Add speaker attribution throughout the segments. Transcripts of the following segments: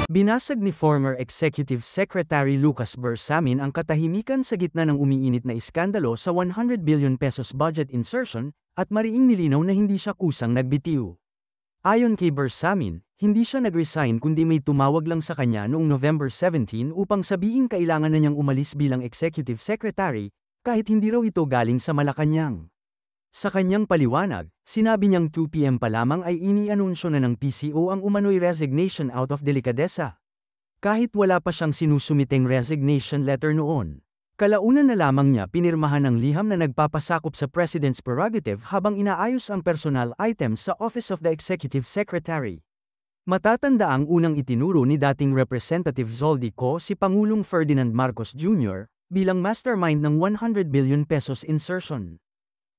Speaker 1: Binasag ni former Executive Secretary Lucas Bersamin ang katahimikan sa gitna ng umiinit na iskandalo sa 100 billion pesos budget insertion at mariing nilinaw na hindi siya kusang nagbitiw. Ayon kay Bersamin, hindi siya nag-resign kundi may tumawag lang sa kanya noong November 17 upang sabihin kailangan na niyang umalis bilang Executive Secretary, kahit hindi raw ito galing sa Malacanang. Sa kanyang paliwanag, sinabi niyang 2 PM pa lamang ay inianunsyo na ng PCO ang umano'y resignation out of delikadesa. Kahit wala pa siyang sinusumiteng resignation letter noon. Kalaunan na lamang niya pinirmahan ang liham na nagpapasakop sa President's prerogative habang inaayos ang personal items sa Office of the Executive Secretary. Matatanda ang unang itinuro ni dating Representative Zoldy Co si Pangulong Ferdinand Marcos Jr. bilang mastermind ng 100 billion pesos insertion.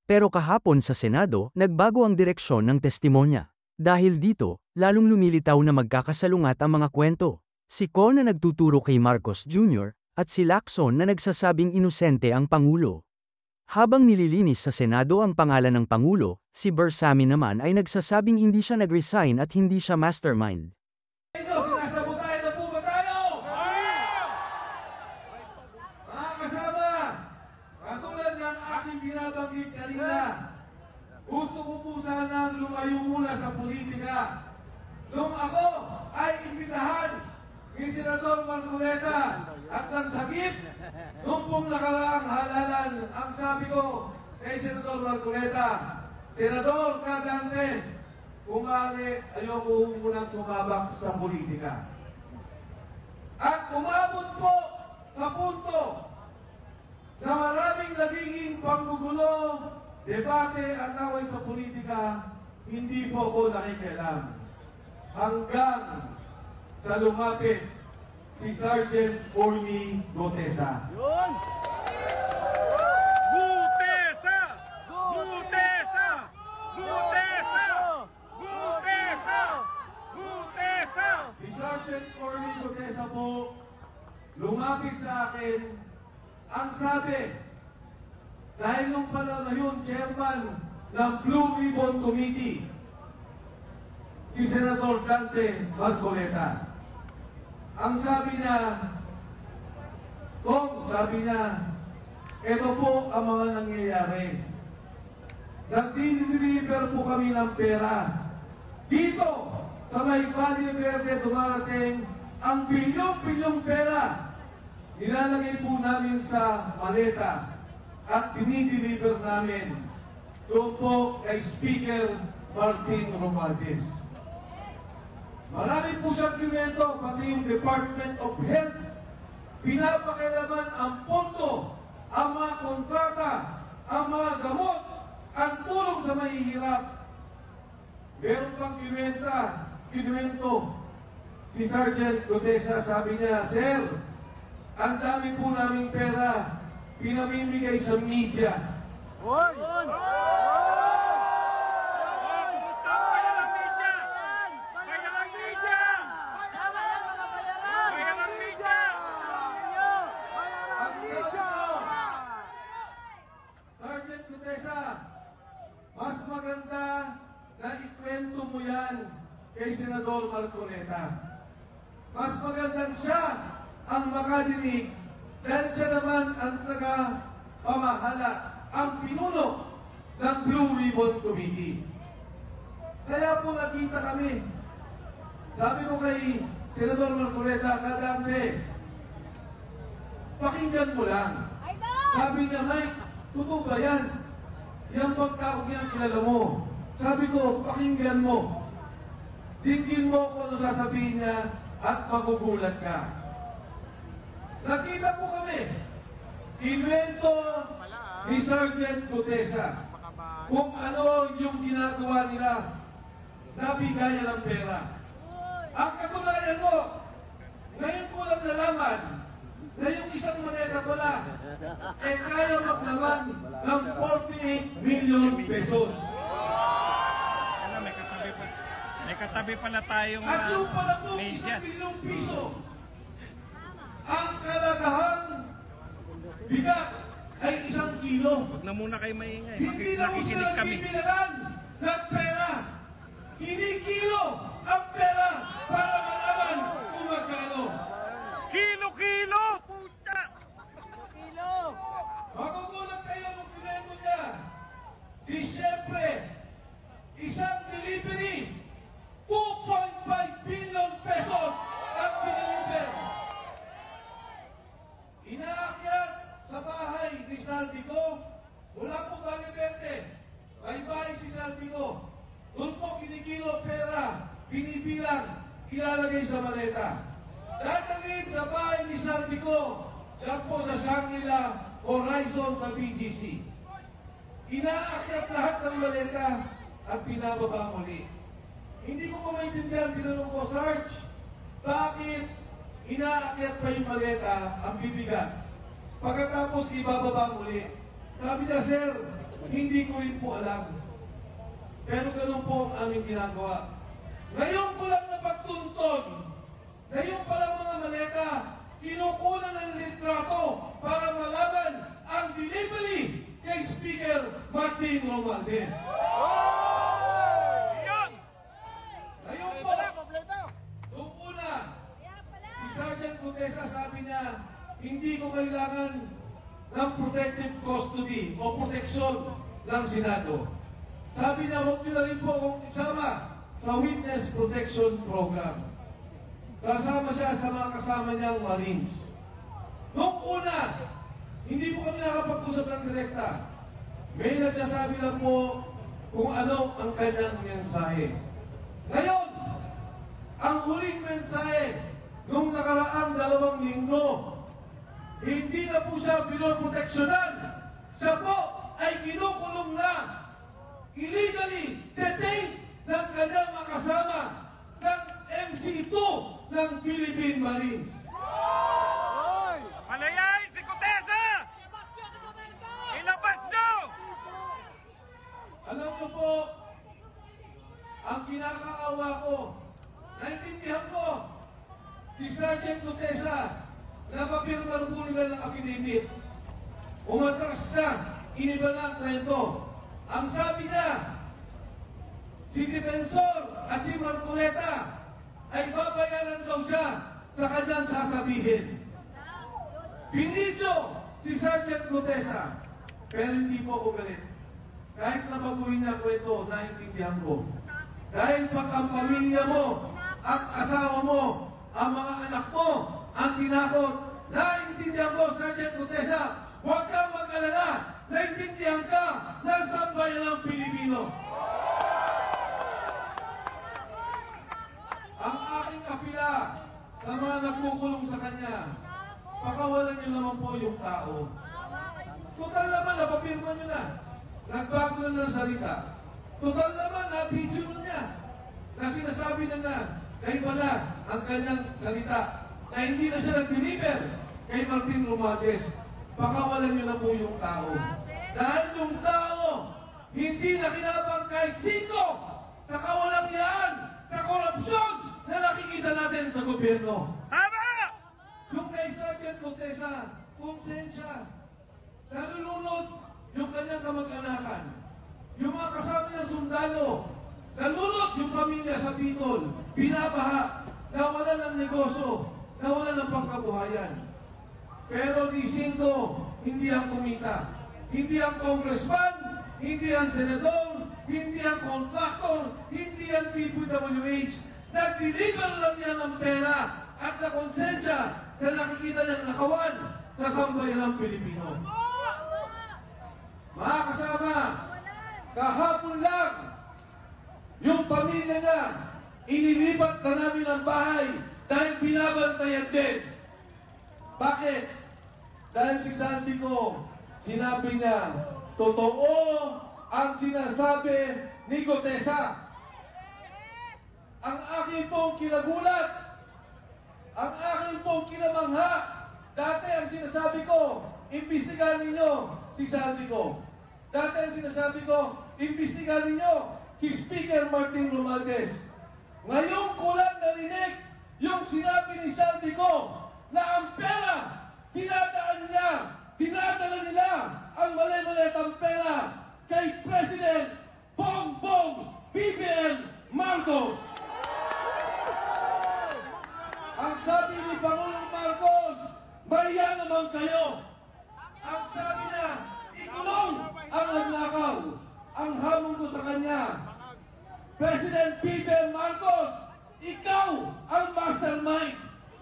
Speaker 1: Pero kahapon sa Senado, nagbago ang direksyon ng testimonya. Dahil dito, lalong lumilitaw na magkakasalungat ang mga kwento. Si Co na nagtuturo kay Marcos Jr., at si Lacson na nagsasabing inosente ang Pangulo. Habang nililinis sa Senado ang pangalan ng Pangulo, si Bersamin naman ay nagsasabing hindi siya nag-resign at hindi siya mastermind.
Speaker 2: Binabanggit kanina, gusto ko po sanang lumayo muna sa politika. Nung ako ay imbitahan ni Senador Marcoleta at ng sagip, nung pong nakaraang halalan, ang sabi ko kay Senador Marcoleta, Senador Cadante, kung maaari ayoko munang sumabak sa politika. At umabot po sa punto na maraming nagiging panggugulo, debate at away sa politika, hindi po ako nakikialam. Hanggang sa lumapit si Sergeant Orly Gutesa.
Speaker 3: Yun! Gutesa! Gutesa! Gutesa! Gutesa! Gutesa!
Speaker 2: Si Sergeant Orly Gutesa po, lumapit sa akin. Ang sabi, dahil nung panahon na yun, chairman ng Blue Ribbon Committee, si Senator Dante Marcoleta. Ang sabi niya, sabi niya, ito po ang mga nangyayari. Nagdi-deliver po kami ng pera. Dito, sa may Valle Verde, dumarating ang bilyong-bilyong pera. Nilalagay po namin sa maleta at dinideliver namin doon po kay Speaker Martin Romualdez. Marami po siyang kimento, pati yung Department of Health. Pinapakilaman ang pondo, ang mga kontrata, ang mga gamot, ang tulong sa mahihirap. Meron pang kinuwento si Sergeant Gutesa, sabi niya, Sir, ang dami po naming pera, pinamimigay sa media.
Speaker 3: Hoy!
Speaker 2: Sergeant Gutesa, mas maganda na ikwento mo yan kay Senador Marcoleta. Mas magandang siya ang makadinig dahil siya naman ang taga-pamahala, ang pinuno ng Blue Ribbon Committee. Kaya po nakita kami. Sabi ko kay Senador Marcoleta, Cadante, pakinggan mo lang. Sabi niya, Mike, totoo ba yan? Yang pagkaong yan kilala mo. Sabi ko, pakinggan mo. Dinggin mo kung ano sasabihin niya at magugulat ka. Nakita po kami, kinuwento ni Sergeant Gutesa kung ano yung ginagawa nila, nabigayan ng pera. Ang katunayan mo, ngayon ko lang nalaman na yung isang magkakatula ay kaya maglaman ng 48 million pesos.
Speaker 3: May katabi pala tayong
Speaker 2: at yung pala po, 1 milyong piso. Ang kalagahang bigat ay 1 kilo.
Speaker 3: Huwag na muna kayo maingay.
Speaker 2: Hindi na mo sila bibilan ng pera. Hindi kilo ang pera para malaman kung ilalagay sa maleta. Dadalhin sa bahay ni Saldico, dyan po sa Shangri-La Horizon sa BGC. Inaakyat lahat ng maleta at pinababa muli. Hindi ko po maintindihan, tinanong ko, Sarge, bakit inaakyat pa yung maleta ang bibigat? Pagkatapos ibababa muli. Sabi niya, sir, hindi ko rin po alam. Pero ganun po ang aming ginagawa. Ngayon ko lang napagtuntun, ngayon pa lang mga maleta, kinukunan ng litrato para malaman ang delivery kay Speaker Martin Romualdez. Ngayon po, nung una, si Sergeant Gutesa sabi niya, hindi ko kailangan ng protective custody o proteksyon ng Senado. Sabi niya, huwag niyo na rin po akong isama sa Witness Protection Program. Kasama siya sa mga kasama niyang Marines. Noong una, hindi po kami nakapag-usap ng direkta. May nagsasabi lang po kung ano ang kanyang mensahe. Ngayon, ang huling mensahe nung nakaraang 2 linggo, hindi na po siya pinoproteksyonan. Siya po ay kinukulong na, illegally detained ng kanyang makasama ng MC2 ng Philippine Marines.
Speaker 3: Palayay si Gutesa! Ilabas nyo!
Speaker 2: Alam ko po, ang kinakaawa ko, naintindihan ko, si Sergeant Gutesa, napapirman po nila ng affidavit. Umatras na, iniba na ang kwento. Ang sabi niya, si Defensor at si Marcoleta ay babayaran daw siya sa kanyang sasabihin. Binidyo si Sergeant Gutesa, pero hindi po ako galit. Kahit na baguhin niya kwento, naintindihan ko. Dahil pag ang pamilya mo at asawa mo, ang mga anak mo, ang tinakot, naintindihan ko, Sergeant Gutesa, huwag kang mag-alala, naintindihan ka ng sambayan ng Pilipino. Ang aking kapila sa mga nagkukulong sa kanya, pakawalan niyo naman po yung tao. Total naman, napapirma niyo na. Nagbago na ng salita. Total naman, na-video niya. Na sinasabi na kay Bala ang kanyang salita na hindi na siya nag-deliver kay Martin Romualdez. Pakawalan niyo na po yung tao. Dahil yung tao, hindi na kinabang kahit sino sa kawalang-yaan, sa korupsyon na nakikita natin sa gobyerno.
Speaker 3: Tama!
Speaker 2: Yung kay Sergeant Gutesa, konsensya. Nalulunod yung kanyang kamag-anakan. Yung mga kasama niyang sundalo, nalulunod yung pamilya sa Bicol, binabaha, nawalan ng negosyo, nawalan ng pangkabuhayan. Pero di singko, hindi ang kumita. Hindi ang congressman, hindi ang senador, hindi ang contractor, hindi ang DPWH. Nag-deliver lang niya ng pera at na konsensya na nakikita niyang nakawan sa sambayan ng Pilipino. Mga kasama, kahapon lang, yung pamilya na inilipat na namin ang bahay dahil binabantayan din. Bakit? Dahil si Saldico, sinabi niya, totoo ang sinasabi ni Gutesa. Ang aking pong kinagulat, ang aking pong kinamangha, dati ang sinasabi ko, imbestigahan ninyo si Saldico. Dati ang sinasabi ko, imbestigahan ninyo si Speaker Martin Romualdez. Ngayon ko lang narinig yung sinabi ni Saldico na ang pera, dinadala nila ang mali-malitang pera kay President Bongbong BBM Marcos. Ang sabi ni Pangulong Marcos, maya naman kayo. Ang sabi niya, ikulong ang nagnakaw. Ang hamon ko sa kanya, President BBM Marcos, ikaw ang mastermind.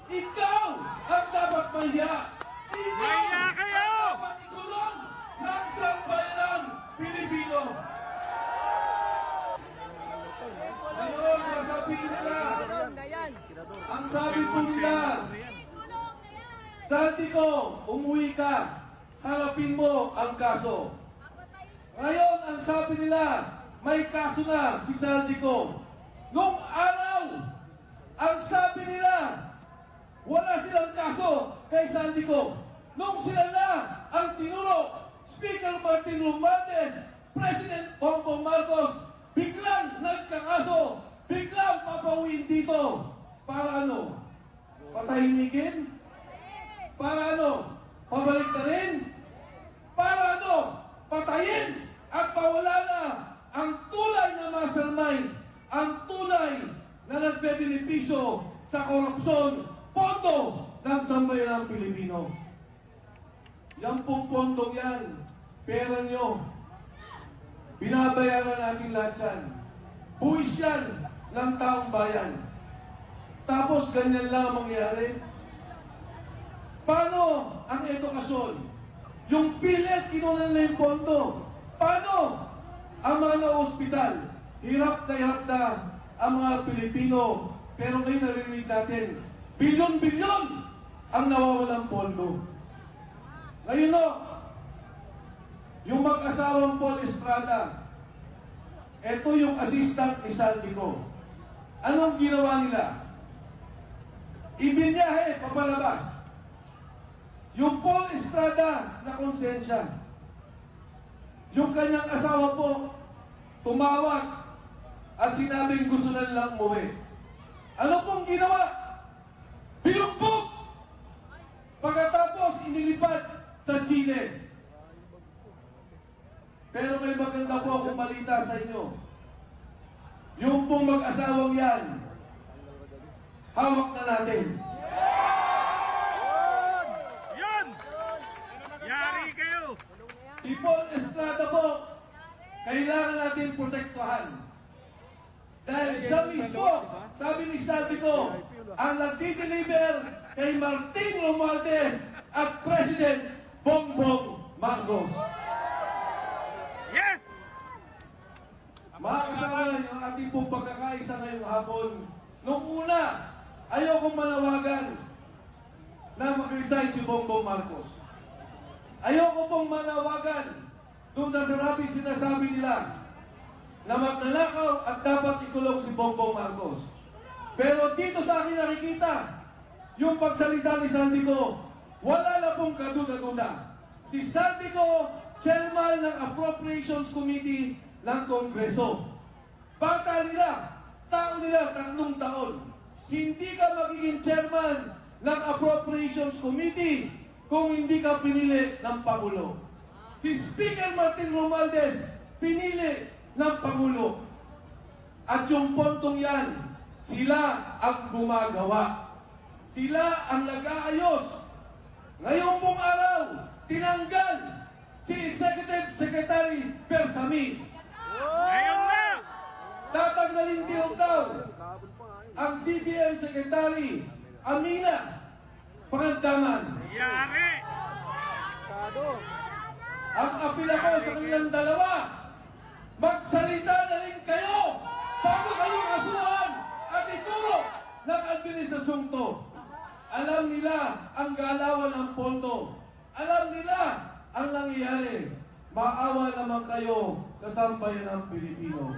Speaker 2: Ikaw ang dapat mahiya. Ikaw ang dapat ikulong ng sambayanang Pilipino. Ngayon, nasabihin nila, sabi po nila, Saldico, umuwi ka, harapin mo ang kaso. Ngayon, ang sabi nila, may kaso na si Saldico. Nung araw, ang sabi nila, wala silang kaso kay Saldico. Nung sila na ang tinuro, Speaker Martin Romualdez, President Bongbong Marcos, biglang nagkakaso, biglang papauwiin dito. Para ano? Patahimikin? Para ano? Pabaliktarin? Para ano? Patayin? At mawala na ang tunay na mastermind, ang tunay na nagbebenepisyo sa korupsyon, pondo ng sambayanang Pilipino. Yan pong pondong yan, pera nyo, binabayaran natin lahat yan. Buwis yan ng taong bayan. Tapos ganyan lang ang mangyari. Paano ang edukasyon? Yung PhilHealth, kinunan nila yung pondo. Paano ang mga na-hospital? Hirap na ang mga Pilipino. Pero ngayon narinig natin, bilyon-bilyon ang nawawalang pondo. Ngayon no, yung mag-asawang Paul Estrada, ito yung assistant ni Saldico. Anong ginawa nila? Ibinyahe, papalabas. Yung Paul Estrada na konsensya. Yung kanyang asawa po, tumawag at sinabing gusto na nilang umuwi. Ano pong ginawa? Binugbog! Pagkatapos, inilipad sa Chile. Pero may maganda po akong balita sa inyo. Yung pong mag-asawang yan, hawak na natin.
Speaker 3: Yun! Yari kayo!
Speaker 2: Si Paul Estrada po, kailangan natin protektuhan. Dahil siya mismo, sabi ni Saldico, ang nagdi-deliver kay Martin Romualdez at President Bongbong Marcos.
Speaker 3: Yes!
Speaker 2: Mga kasama, yung ating pong pagkakaisa ngayong hapon, nung una, ayokong manawagan na mag-resign si Bongbong Marcos. Ayoko pong manawagan doon sa sarabing sinasabi nila na magnanakaw at dapat ikulong si Bongbong Marcos. Pero dito sa akin nakikita, yung pagsalita ni Saldico, wala na pong kaduda-duda. Si Saldico, chairman ng Appropriations Committee ng Kongreso. Bata nila, tao nila, 3 taon. Hindi ka magiging chairman ng Appropriations Committee kung hindi ka pinili ng Pangulo. Si Speaker Martin Romualdez, pinili ng Pangulo. At yung pontong yan, sila ang gumagawa. Sila ang nag-aayos. Ngayon pong araw, tinanggal si Executive Secretary Bersamin.
Speaker 3: Ngayon na!
Speaker 2: Tatanggalin din daw ang DBM Secretary Amina Pangandaman.
Speaker 3: Yari!
Speaker 2: Ang apila ko sa kanilang dalawa, magsalita na rin kayo bago kayo kasuhan at ituro ng administrasyong to. Alam nila ang galawan ng pondo. Alam nila ang nangyayari. Maawa naman kayo sa sambayan ng Pilipino.